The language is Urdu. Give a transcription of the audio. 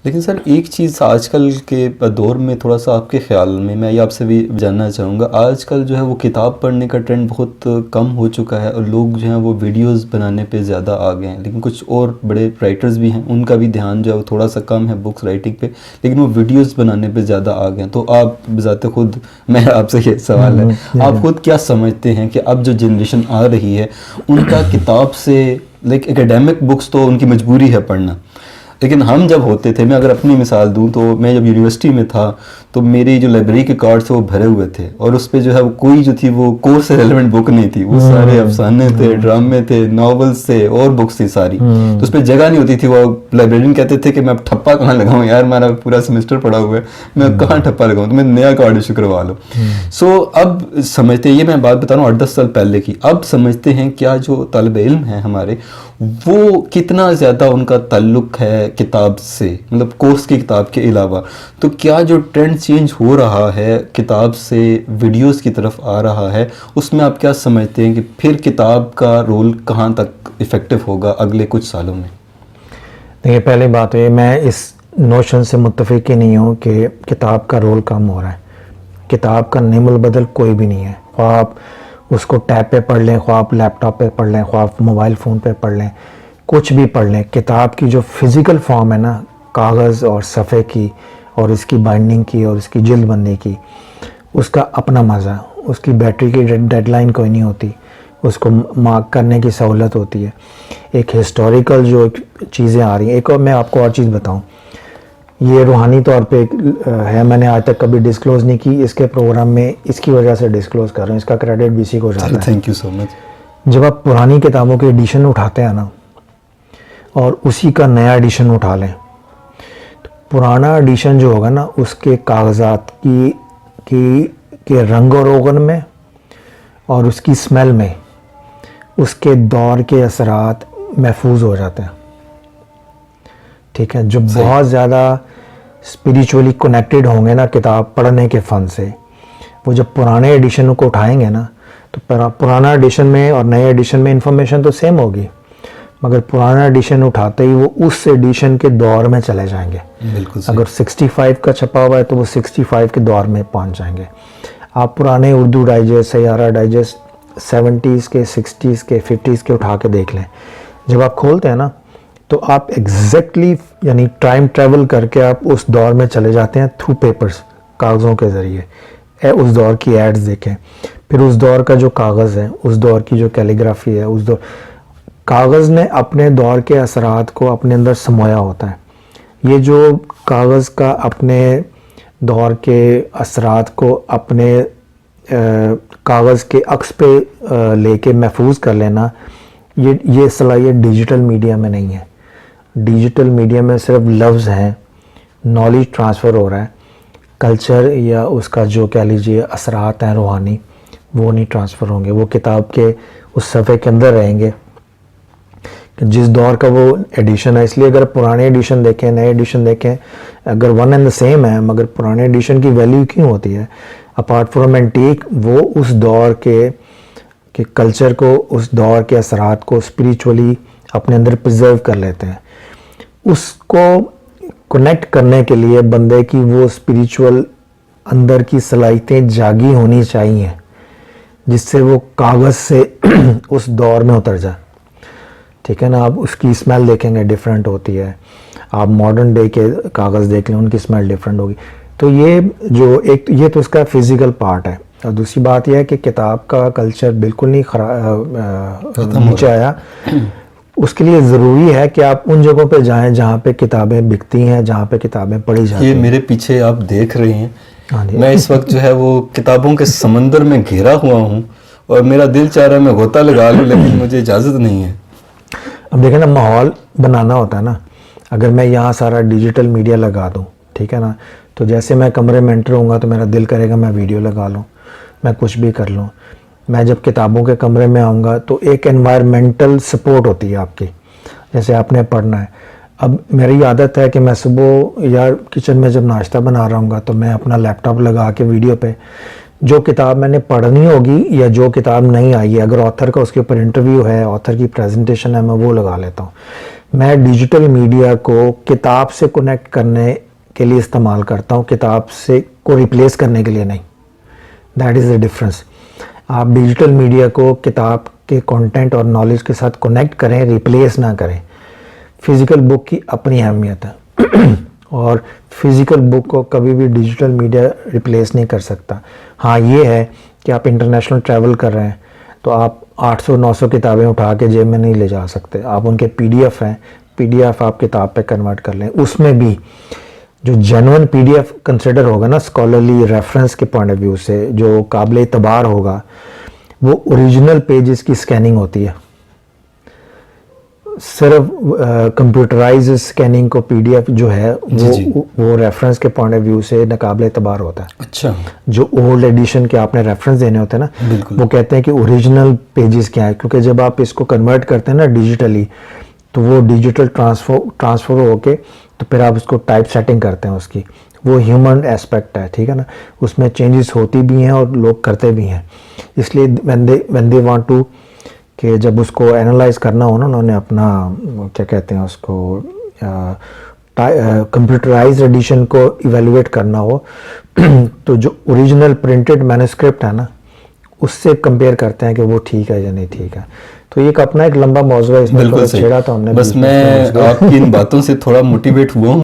لیکن سر ایک چیز آج کل کے دور میں تھوڑا سا آپ کے خیال میں یہ آپ سے بھی جاننا چاہوں گا، آج کل جو ہے وہ کتاب پڑھنے کا ٹرینڈ بہت کم ہو چکا ہے اور لوگ جو ہیں وہ ویڈیوز بنانے پہ زیادہ آ گئے ہیں، لیکن کچھ اور بڑے رائٹرز بھی ہیں ان کا بھی دھیان جو ہے وہ تھوڑا سا کم ہے بکس رائٹنگ پہ، لیکن وہ ویڈیوز بنانے پہ زیادہ آ گئے ہیں۔ تو آپ بذات خود، میں آپ سے یہ سوال ہے، آپ خود کیا سمجھتے ہیں کہ اب جو جنریشن آ رہی ہے ان کا کتاب سے لائک اکیڈیمک بکس تو ان کی مجبوری ہے پڑھنا، لیکن ہم جب ہوتے تھے، میں اگر اپنی مثال دوں تو میں جب یونیورسٹی میں تھا تو میری جو لائبریری کے کارڈ تھے وہ بھرے ہوئے تھے، اور اس پہ جو ہے وہ کوئی جو تھی وہ کورس سے ریلیونٹ بک نہیں تھی، وہ سارے افسانے تھے، ڈرامے تھے، ناولس تھے اور بکس تھی ساری، تو اس پہ جگہ نہیں ہوتی تھی۔ وہ لائبریرین کہتے تھے کہ میں اب ٹھپا کہاں لگاؤں یار، ہمارا پورا سیمسٹر پڑا ہوا ہے، میں کہاں ٹھپا لگاؤں، تو میں نیا کارڈ ایشو کروا لوں۔ سو اب سمجھتے ہیں، یہ میں بات بتا رہا ہوں 8-10 سال پہلے کی، اب سمجھتے ہیں کیا جو طالب علم ہیں ہمارے وہ کتنا زیادہ ان کا تعلق ہے کتاب سے، مطلب کورس کی کتاب کے علاوہ، تو کیا جو ٹرینڈ چینج ہو رہا ہے کتاب سے ویڈیوز کی طرف آ رہا ہے، اس میں آپ کیا سمجھتے ہیں کہ پھر کتاب کا رول کہاں تک افیکٹو ہوگا اگلے کچھ سالوں میں؟ دیکھیے، پہلی بات ہے میں اس نوشن سے متفق ہی نہیں ہوں کہ کتاب کا رول کم ہو رہا ہے۔ کتاب کا نعم البدل کوئی بھی نہیں ہے، خواہ آپ اس کو ٹیب پہ پڑھ لیں، خواہ آپ لیپ ٹاپ پہ پڑھ لیں، خواہ آپ موبائل فون پہ پڑھ لیں، کچھ بھی پڑھ لیں، کتاب کی جو فزیکل فارم ہے نا، کاغذ اور صفحے کی اور اس کی بائنڈنگ کی اور اس کی جلد بندی کی، اس کا اپنا مزہ، اس کی بیٹری کی ڈیڈ لائن کوئی نہیں ہوتی، اس کو مارک کرنے کی سہولت ہوتی ہے، ایک ہسٹوریکل جو چیزیں آ رہی ہیں۔ ایک اور میں آپ کو اور چیز بتاؤں، یہ روحانی طور پہ ہے، میں نے آج تک کبھی ڈسکلوز نہیں کی، اس کے پروگرام میں اس کی وجہ سے ڈسکلوز کر رہا ہوں، اس کا کریڈٹ بھی اسی کو جاتا ہے۔ تھینک یو سو مچ۔ جب آپ پرانی کتابوں کے ایڈیشن اٹھاتے ہیں نا اور اسی کا نیا ایڈیشن اٹھا لیں، تو پرانا ایڈیشن جو ہوگا نا اس کے کاغذات کے رنگ و روغن میں اور اس کی سمیل میں اس کے دور کے اثرات محفوظ ہو جاتے ہیں، ٹھیک ہے۔ جو بہت زیادہ اسپریچولی کنیکٹڈ ہوں گے نا کتاب پڑھنے کے فن سے، وہ جب پرانے ایڈیشن کو اٹھائیں گے نا تو پرانا ایڈیشن میں اور نئے ایڈیشن میں انفارمیشن تو سیم ہوگی، مگر پرانا ایڈیشن اٹھاتے ہی وہ اس ایڈیشن کے دور میں چلے جائیں گے۔ بالکل، اگر 65 کا چھپا ہوا ہے تو وہ 65 کے دور میں پہنچ جائیں گے۔ آپ پرانے اردو ڈائجسٹ، سیارہ ڈائجسٹ 70s کے، 60s کے، 50s کے اٹھا کے دیکھ لیں، جب آپ کھولتے ہیں نا تو آپ ایگزیکٹلی یعنی ٹائم ٹریول کر کے آپ اس دور میں چلے جاتے ہیں تھرو پیپرز، کاغذوں کے ذریعے۔ اس دور کی ایڈز دیکھیں، پھر اس دور کا جو کاغذ ہے، اس دور کی جو کیلیگرافی ہے، اس دور کاغذ نے اپنے دور کے اثرات کو اپنے اندر سمویا ہوتا ہے۔ یہ جو کاغذ کا اپنے دور کے اثرات کو اپنے کاغذ کے عکس پہ لے کے محفوظ کر لینا، یہ صلاحیت ڈیجیٹل میڈیا میں نہیں ہے۔ ڈیجیٹل میڈیا میں صرف لفظ ہیں، نالج ٹرانسفر ہو رہا ہے، کلچر یا اس کا جو کہہ لیجیے اثرات ہیں روحانی، وہ نہیں ٹرانسفر ہوں گے، وہ کتاب کے اس صفحے کے اندر رہیں گے کہ جس دور کا وہ ایڈیشن ہے۔ اس لیے اگر پرانے ایڈیشن دیکھیں، نئے ایڈیشن دیکھیں، اگر ون اینڈ دا سیم ہے، مگر پرانے ایڈیشن کی ویلیو کیوں ہوتی ہے؟ اپارٹ فرام اینٹیک، وہ اس دور کے کلچر کو، اس دور کے اثرات کو اسپریچولی اپنے اندر پرزرو کر لیتے ہیں۔ اس کو کنیکٹ کرنے کے لیے بندے کی وہ اسپریچول اندر کی صلاحیتیں جاگی ہونی چاہیے جس سے وہ کاغذ سے اس دور میں اتر جائے، ٹھیک ہے نا۔ آپ اس کی اسمیل دیکھیں گے ڈیفرنٹ ہوتی ہے، آپ ماڈرن ڈے کے کاغذ دیکھ لیں، ان کی اسمیل ڈیفرنٹ ہوگی۔ تو یہ جو یہ تو اس کا فزیکل پارٹ ہے، اور دوسری بات یہ ہے کہ کتاب کا کلچر بالکل نہیں نیچے آیا۔ اس کے لیے ضروری ہے کہ آپ ان جگہوں پہ جائیں جہاں پہ کتابیں بکتی ہیں، جہاں پہ کتابیں پڑھی جاتی ہیں۔ یہ میرے پیچھے آپ دیکھ رہے ہیں، میں اس وقت جو ہے وہ کتابوں کے سمندر میں گھیرا ہوا ہوں، اور میرا دل چاہ رہا ہے میں غوطہ لگا لوں، لیکن مجھے اجازت نہیں ہے۔ اب دیکھیں نا، ماحول بنانا ہوتا ہے نا، اگر میں یہاں سارا ڈیجیٹل میڈیا لگا دوں، ٹھیک ہے نا، تو جیسے میں کمرے میں انٹر ہوں گا تو میرا دل کرے گا میں ویڈیو لگا لوں، میں کچھ بھی کر لوں۔ میں جب کتابوں کے کمرے میں آؤں گا تو ایک انوائرمنٹل سپورٹ ہوتی ہے آپ کی، جیسے آپ نے پڑھنا ہے۔ اب میری عادت ہے کہ میں صبح یا کچن میں جب ناشتہ بنا رہا ہوں گا تو میں اپنا لیپ ٹاپ لگا کے ویڈیو پہ جو کتاب میں نے پڑھنی ہوگی یا جو کتاب نہیں آئی ہے، اگر آتھر کا اس کے اوپر انٹرویو ہے، آتھر کی پریزنٹیشن ہے، میں وہ لگا لیتا ہوں۔ میں ڈیجیٹل میڈیا کو کتاب سے کنیکٹ کرنے کے لیے استعمال کرتا ہوں, کتاب سے کو ریپلیس کرنے کے لیے نہیں. That is a difference. آپ ڈیجیٹل میڈیا کو کتاب کے کنٹینٹ اور نالج کے ساتھ کنیکٹ کریں, ریپلیس نہ کریں. فزیکل بک کی اپنی اہمیت ہے اور فزیکل بک کو کبھی بھی ڈیجیٹل میڈیا ریپلیس نہیں کر سکتا. ہاں یہ ہے کہ آپ انٹرنیشنل ٹریول کر رہے ہیں تو آپ 800-900 کتابیں اٹھا کے جیب میں نہیں لے جا سکتے. آپ ان کے PDF ہیں, PDF آپ کتاب پہ کنورٹ کر لیں. اس میں بھی جو جینوئن PDF کنسیڈر ہوگا نا اسکالرلی ریفرنس کے پوائنٹ آف ویو سے, جو قابل اعتبار ہوگا, وہ اوریجنل پیجز کی سکیننگ ہوتی ہے. صرف کمپیوٹرائز سکیننگ کو PDF جو ہے وہ ریفرنس کے پوائنٹ آف ویو سے ناقابل اعتبار ہوتا ہے. اچھا, جو اولڈ ایڈیشن کے آپ نے ریفرنس دینے ہوتے ہیں نا, وہ کہتے ہیں کہ اوریجنل پیجز کیا ہے, کیونکہ جب آپ اس کو کنورٹ کرتے ہیں نا ڈیجیٹلی تو وہ ڈیجیٹل ٹرانسفر ہو کے تو پھر آپ اس کو ٹائپ سیٹنگ کرتے ہیں اس کی. وہ ہیومن ایسپیکٹ ہے, ٹھیک ہے نا, اس میں چینجز ہوتی بھی ہیں اور لوگ کرتے بھی ہیں. اس لیے when they want to کہ جب اس کو اینالائز کرنا ہو نا, انہوں نے اپنا کیا کہتے ہیں اس کو کمپیوٹرائز ایڈیشن کو ایویلویٹ کرنا ہو تو جو اوریجنل پرنٹڈ مینوسکرپٹ ہے نا اس سے کمپیئر کرتے ہیں کہ وہ ٹھیک ہے یا نہیں ٹھیک ہے. تو یہ اپنا ایک لمبا موضوع ہے, اس میں چھیڑا تھا ہم نے. بس میں آپ کی ان باتوں سے تھوڑا موٹیویٹ ہوا ہوں.